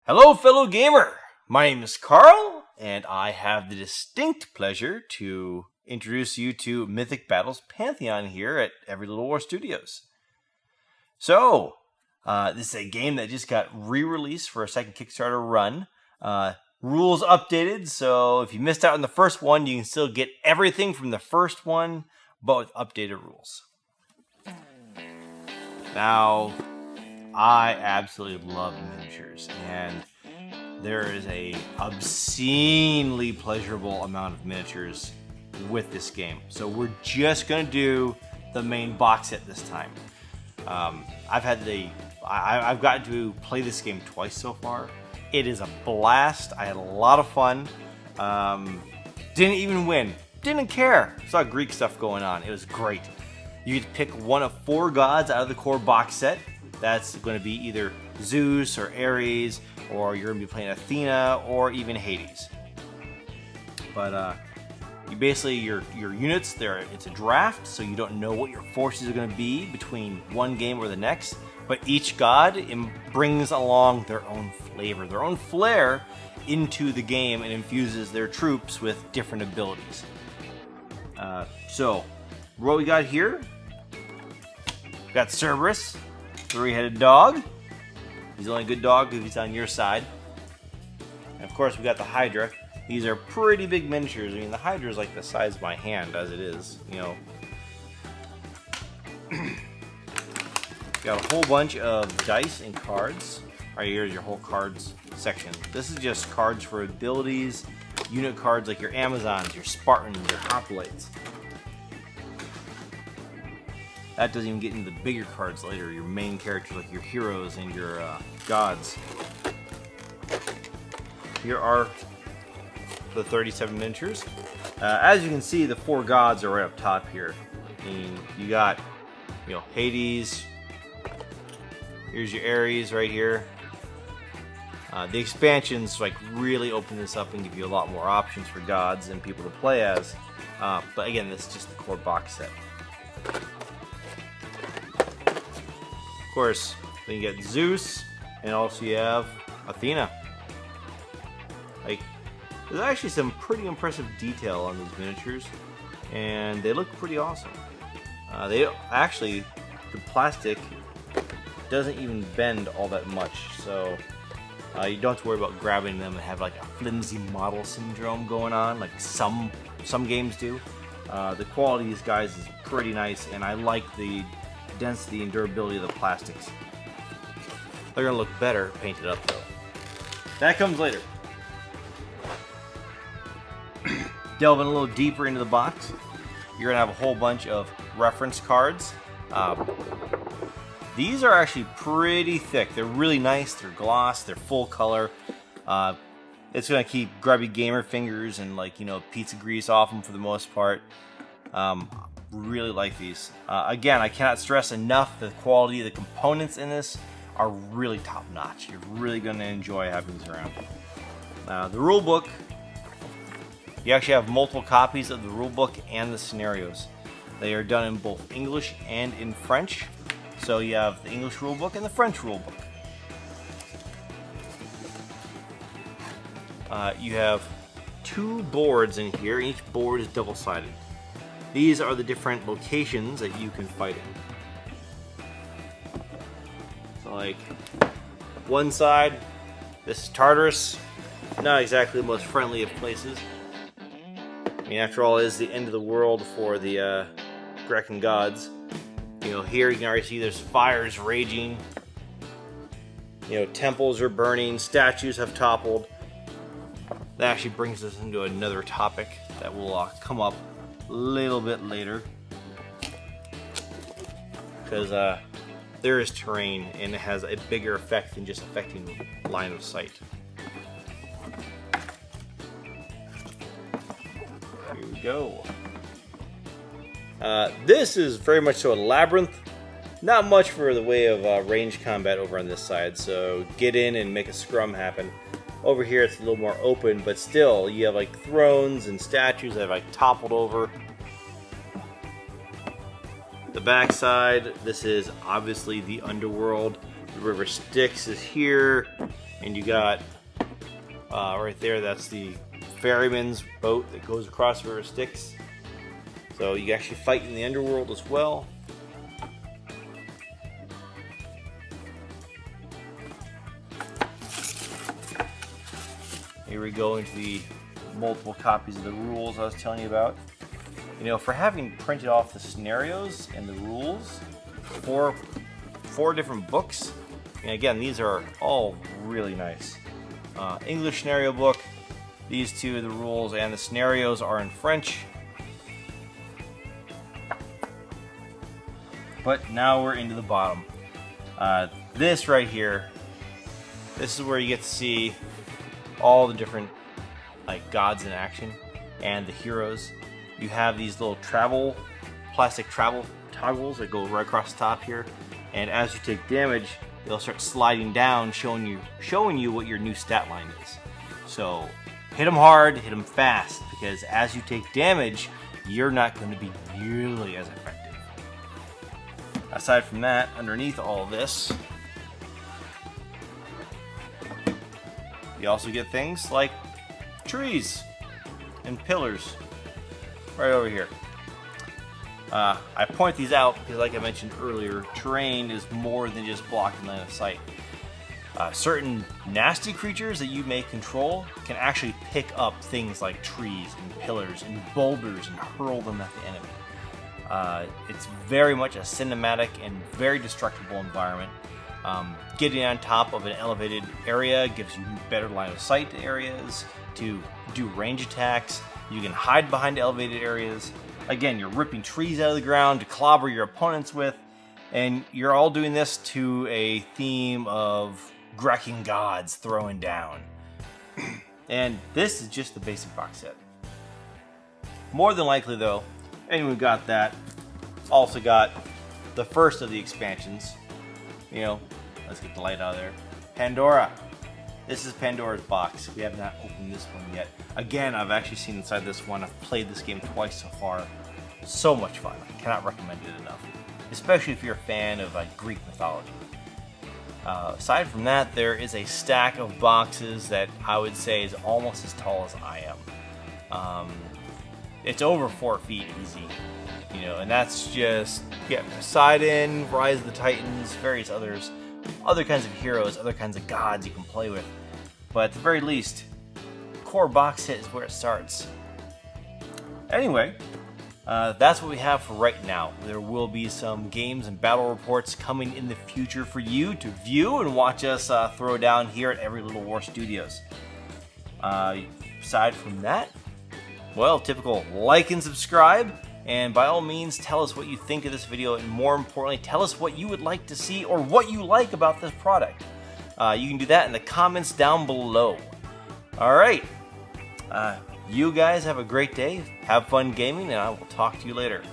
Hello, fellow gamer! My name is Carl, and I have the distinct pleasure to introduce you to Mythic Battles Pantheon here at Every Little War Studios. So, this is a game that just got re-released for a second Kickstarter run. Rules updated, so if you missed out on the first one, you can still get everything from the first one, but with updated rules. Now, I absolutely love miniatures, and there is a obscenely pleasurable amount of miniatures with this game. So we're just gonna do the main box set this time. I've gotten to play this game twice so far. It is a blast. I had a lot of fun. Didn't even win. Didn't care. Saw Greek stuff going on. It was great. You get to pick one of 4 gods out of the core box set. That's going to be either Zeus or Ares, or you're going to be playing Athena or even Hades. But you basically your units there. It's a draft, so you don't know what your forces are going to be between one game or the next. But each god brings along their own flavor, their own flair into the game, and infuses their troops with different abilities. So what we got here? We got Cerberus. 3-headed dog. He's the only good dog if he's on your side. And of course, we got the Hydra. These are pretty big miniatures. I mean, the Hydra is like the size of my hand as it is, you know. Got a whole bunch of dice and cards. Right here's your whole cards section. This is just cards for abilities, unit cards like your Amazons, your Spartans, your Hoplites. That doesn't even get into the bigger cards later, your main characters like your heroes and your gods. Here are the 37 miniatures. As you can see, the 4 gods are right up top here. I mean, you got, Hades. Here's your Ares right here. The expansions really open this up and give you a lot more options for gods and people to play as. But again, this is just the core box set. Of course, then you get Zeus, and also you have Athena. There's actually some pretty impressive detail on these miniatures, and they look pretty awesome. The plastic doesn't even bend all that much, so you don't have to worry about grabbing them and have a flimsy model syndrome going on, like some games do. The quality of these guys is pretty nice, and I like the density and durability of the plastics. They're gonna look better painted up though. That comes later. Delving a little deeper into the box, you're gonna have a whole bunch of reference cards. These are actually pretty thick. They're really nice. They're gloss. They're full color. It's gonna keep grubby gamer fingers and pizza grease off them for the most part. Really like these. Again, I cannot stress enough the quality of the components in this are really top notch. You're really going to enjoy having these around. The rule book, you actually have multiple copies of the rule book and the scenarios. They are done in both English and in French. So you have the English rule book and the French rule book. You have 2 boards in here. Each board is double-sided. These are the different locations that you can fight in. So one side, this is Tartarus. Not exactly the most friendly of places. I mean, after all, it is the end of the world for the Greek gods. Here you can already see there's fires raging. Temples are burning, statues have toppled. That actually brings us into another topic that will come up a little bit later, because there is terrain and it has a bigger effect than just affecting line of sight. Here we go. This is very much so a labyrinth. Not much for the way of range combat over on this side, so get in and make a scrum happen. Over here it's a little more open, but still you have thrones and statues that have toppled over. The backside, this is obviously the underworld. The River Styx is here. And you got right there, that's the ferryman's boat that goes across the river Styx. So you actually fight in the underworld as well. Here we go into the multiple copies of the rules I was telling you about. You know, for having printed off the scenarios and the rules for 4 different books, and again, these are all really nice. English scenario book, these 2 of the rules and the scenarios are in French. But now we're into the bottom. This right here, this is where you get to see all the different like gods in action and the heroes. You have these little plastic travel toggles that go right across the top here, and as you take damage, they'll start sliding down, showing you what your new stat line is. So hit them hard, hit them fast, because as you take damage, you're not going to be nearly as effective. Aside from that, underneath all of this, you also get things like trees and pillars right over here. I point these out because, like I mentioned earlier, terrain is more than just blocking line of sight. Certain nasty creatures that you may control can actually pick up things like trees and pillars and boulders and hurl them at the enemy. It's very much a cinematic and very destructible environment. Getting on top of an elevated area gives you better line of sight to areas, to do range attacks. You can hide behind elevated areas. Again, you're ripping trees out of the ground to clobber your opponents with, and you're all doing this to a theme of Grecan gods throwing down. And this is just the basic box set. More than likely though, anyone who got that also got the first of the expansions. You know, let's get the light out of there. Pandora. This is Pandora's box. We have not opened this one yet. Again, I've actually seen inside this one. I've played this game twice so far. So much fun. I cannot recommend it enough. Especially if you're a fan of like Greek mythology. Aside from that, there is a stack of boxes that I would say is almost as tall as I am. It's over 4 feet easy. You know, and that's just, yeah, Poseidon, Rise of the Titans, various others, other kinds of heroes, other kinds of gods you can play with. But at the very least, core box set is where it starts. Anyway, that's what we have for right now. There will be some games and battle reports coming in the future for you to view and watch us throw down here at Every Little War Studios. Aside from that, well, typical like and subscribe. And by all means, tell us what you think of this video, and more importantly, tell us what you would like to see or what you like about this product. You can do that in the comments down below. Alright, you guys have a great day, have fun gaming, and I will talk to you later.